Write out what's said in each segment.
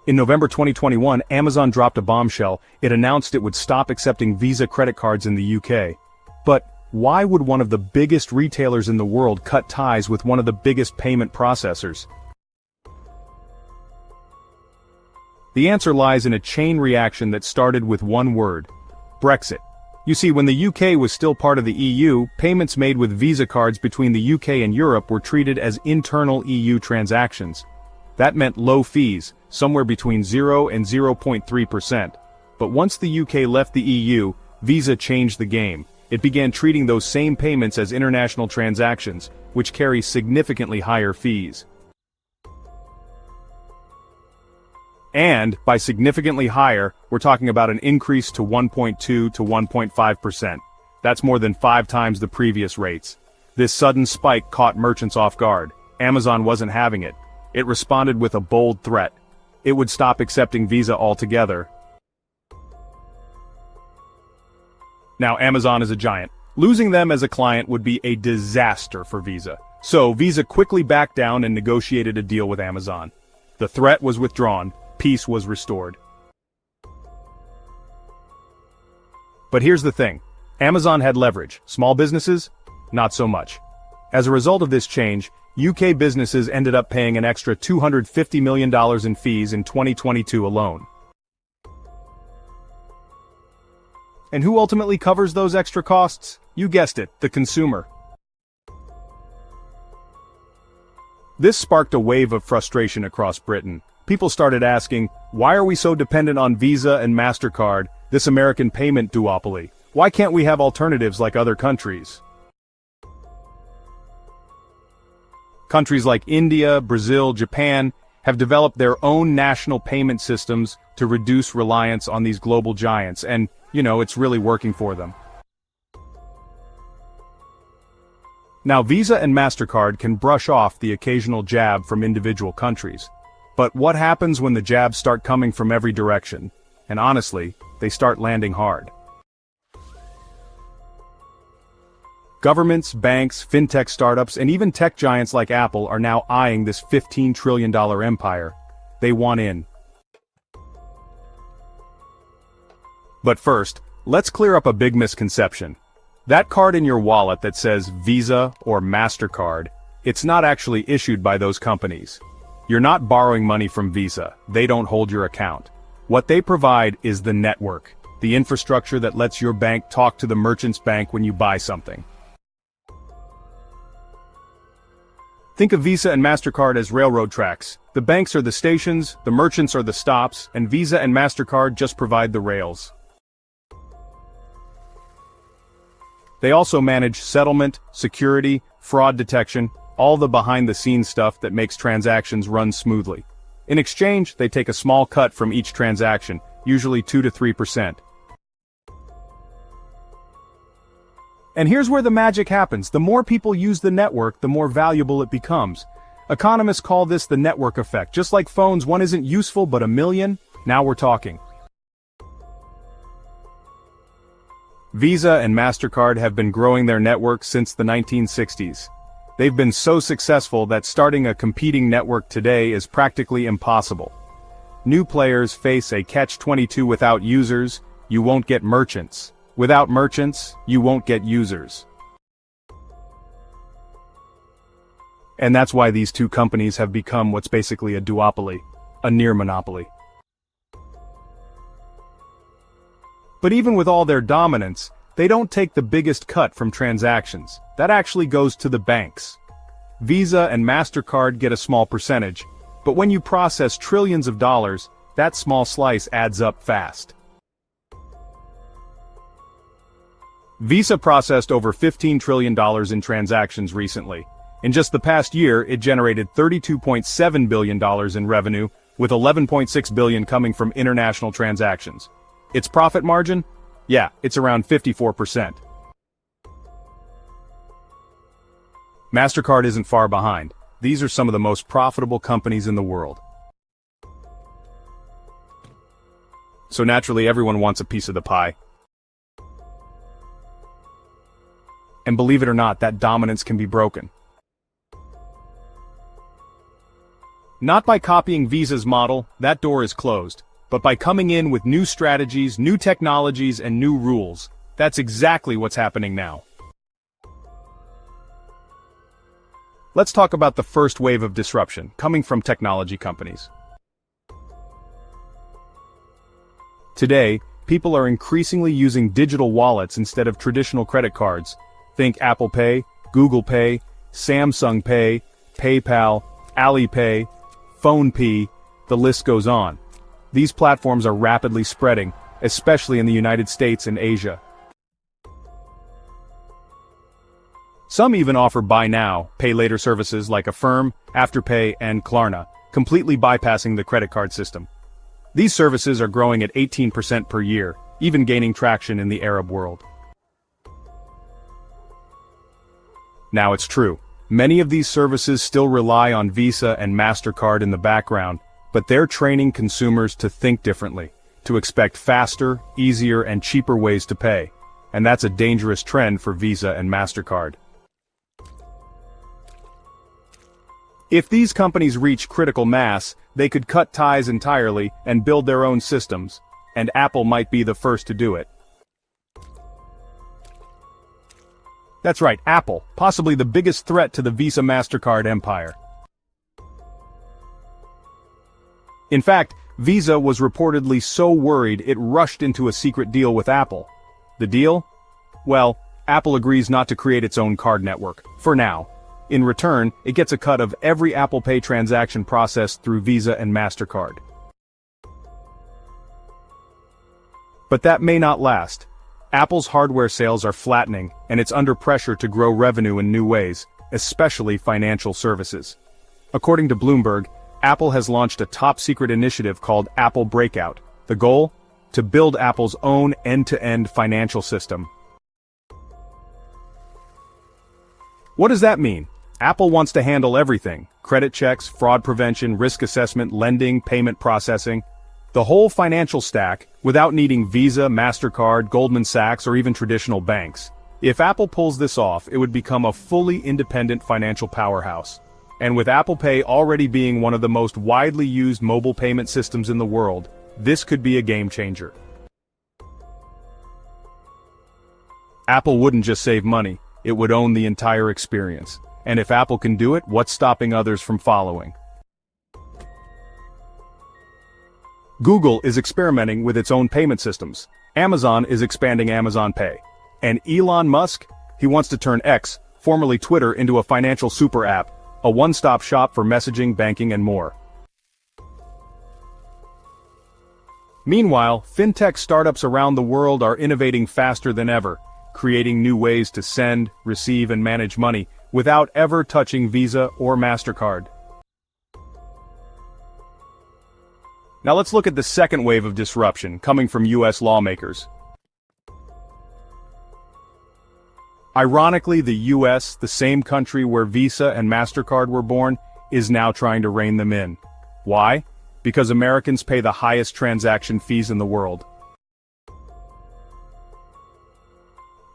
In November 2021, Amazon dropped a bombshell. It announced it would stop accepting Visa credit cards in the UK. But why would one of the biggest retailers in the world cut ties with one of the biggest payment processors? The answer lies in a chain reaction that started with one word: Brexit. You see, when the UK was still part of the EU, payments made with Visa cards between the UK and Europe were treated as internal EU transactions. That meant low fees, somewhere between 0 and 0.3%. But once the UK left the EU, Visa changed the game. It began treating those same payments as international transactions, which carry significantly higher fees. And, by significantly higher, we're talking about an increase to 1.2 to 1.5%. That's more than 5 times the previous rates. This sudden spike caught merchants off guard. Amazon wasn't having it. It responded with a bold threat. It would stop accepting Visa altogether. Now, Amazon is a giant. Losing them as a client would be a disaster for Visa. So, Visa quickly backed down and negotiated a deal with Amazon. The threat was withdrawn. Peace was restored. But here's the thing. Amazon had leverage. Small businesses? Not so much. As a result of this change, UK businesses ended up paying an extra $250 million in fees in 2022 alone. And who ultimately covers those extra costs? You guessed it, the consumer. This sparked a wave of frustration across Britain. People started asking, why are we so dependent on Visa and Mastercard, this American payment duopoly? Why can't we have alternatives like other countries? Countries like India, Brazil, Japan have developed their own national payment systems to reduce reliance on these global giants, and, it's really working for them. Now, Visa and Mastercard can brush off the occasional jab from individual countries. But what happens when the jabs start coming from every direction? And honestly, they start landing hard. Governments, banks, fintech startups, and even tech giants like Apple are now eyeing this $15 trillion empire. They want in. But first, let's clear up a big misconception. That card in your wallet that says Visa or Mastercard, it's not actually issued by those companies. You're not borrowing money from Visa. They don't hold your account. What they provide is the network, the infrastructure that lets your bank talk to the merchant's bank when you buy something. Think of Visa and Mastercard as railroad tracks. The banks are the stations, the merchants are the stops, and Visa and Mastercard just provide the rails. They also manage settlement, security, fraud detection, all the behind-the-scenes stuff that makes transactions run smoothly. In exchange, they take a small cut from each transaction, usually 2 to 3%. And here's where the magic happens. The more people use the network, the more valuable it becomes. Economists call this the network effect. Just like phones, one isn't useful but a million, now we're talking. Visa and Mastercard have been growing their network since the 1960s. They've been so successful that starting a competing network today is practically impossible. New players face a catch-22 without users, you won't get merchants. Without merchants, you won't get users. And that's why these two companies have become what's basically a duopoly, a near monopoly. But even with all their dominance, they don't take the biggest cut from transactions. That actually goes to the banks. Visa and Mastercard get a small percentage, but when you process trillions of dollars, that small slice adds up fast. Visa processed over $15 trillion in transactions recently. In just the past year, it generated $32.7 billion in revenue, with $11.6 billion coming from international transactions. Its profit margin? Yeah, it's around 54%. Mastercard isn't far behind. These are some of the most profitable companies in the world. So naturally, everyone wants a piece of the pie. And believe it or not, that dominance can be broken. Not by copying Visa's model, that door is closed, but by coming in with new strategies, new technologies, and new rules. That's exactly what's happening now. Let's talk about the first wave of disruption, coming from technology companies. Today, people are increasingly using digital wallets instead of traditional credit cards. Think Apple Pay, Google Pay, Samsung Pay, PayPal, Alipay, PhonePe, the list goes on. These platforms are rapidly spreading, especially in the United States and Asia. Some even offer buy now, pay later services like Affirm, Afterpay, and Klarna, completely bypassing the credit card system. These services are growing at 18% per year, even gaining traction in the Arab world. Now it's true, many of these services still rely on Visa and Mastercard in the background, but they're training consumers to think differently, to expect faster, easier, and cheaper ways to pay. And that's a dangerous trend for Visa and Mastercard. If these companies reach critical mass, they could cut ties entirely and build their own systems, and Apple might be the first to do it. That's right, Apple, possibly the biggest threat to the Visa-Mastercard empire. In fact, Visa was reportedly so worried it rushed into a secret deal with Apple. The deal? Well, Apple agrees not to create its own card network, for now. In return, it gets a cut of every Apple Pay transaction processed through Visa and Mastercard. But that may not last. Apple's hardware sales are flattening, and it's under pressure to grow revenue in new ways, especially financial services. According to Bloomberg, Apple has launched a top-secret initiative called Apple Breakout. The goal? To build Apple's own end-to-end financial system. What does that mean? Apple wants to handle everything: credit checks, fraud prevention, risk assessment, lending, payment processing. The whole financial stack, without needing Visa, MasterCard, Goldman Sachs, or even traditional banks. If Apple pulls this off, it would become a fully independent financial powerhouse. And with Apple Pay already being one of the most widely used mobile payment systems in the world, this could be a game changer. Apple wouldn't just save money, it would own the entire experience. And if Apple can do it, what's stopping others from following? Google is experimenting with its own payment systems. Amazon is expanding Amazon Pay. And Elon Musk? He wants to turn X, formerly Twitter, into a financial super app, a one-stop shop for messaging, banking, and more. Meanwhile, fintech startups around the world are innovating faster than ever, creating new ways to send, receive, and manage money without ever touching Visa or MasterCard. Now let's look at the second wave of disruption coming from US lawmakers. Ironically, the US, the same country where Visa and MasterCard were born, is now trying to rein them in. Why? Because Americans pay the highest transaction fees in the world.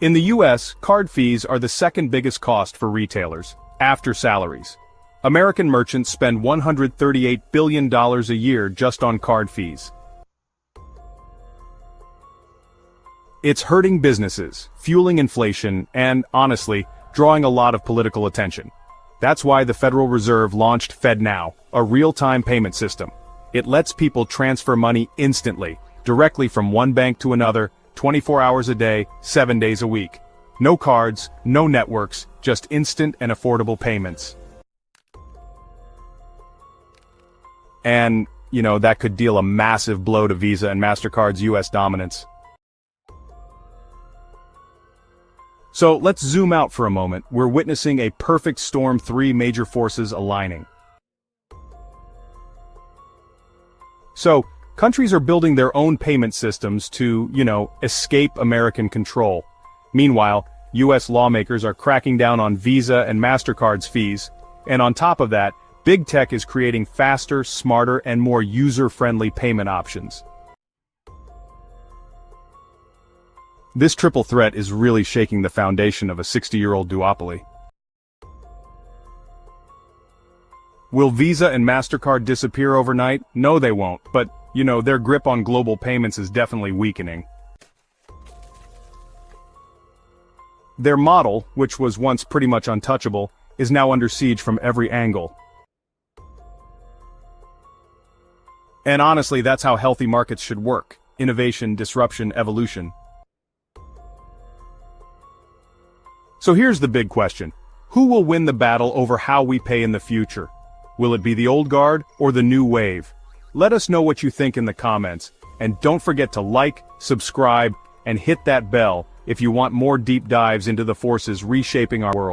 In the US, card fees are the second biggest cost for retailers, after salaries. American merchants spend $138 billion a year just on card fees. It's hurting businesses, fueling inflation, and, honestly, drawing a lot of political attention. That's why the Federal Reserve launched FedNow, a real-time payment system. It lets people transfer money instantly, directly from one bank to another, 24 hours a day, 7 days a week. No cards, no networks, just instant and affordable payments. And, that could deal a massive blow to Visa and MasterCard's US dominance. So let's zoom out for a moment. We're witnessing a perfect storm, three major forces aligning. So, countries are building their own payment systems to, escape American control. Meanwhile, US lawmakers are cracking down on Visa and MasterCard's fees, and on top of that, big tech is creating faster, smarter, and more user-friendly payment options. This triple threat is really shaking the foundation of a 60-year-old duopoly. Will Visa and Mastercard disappear overnight? No, they won't, but, their grip on global payments is definitely weakening. Their model, which was once pretty much untouchable, is now under siege from every angle. And honestly, that's how healthy markets should work. Innovation, disruption, evolution. So here's the big question. Who will win the battle over how we pay in the future? Will it be the old guard or the new wave? Let us know what you think in the comments, and don't forget to like, subscribe, and hit that bell if you want more deep dives into the forces reshaping our world.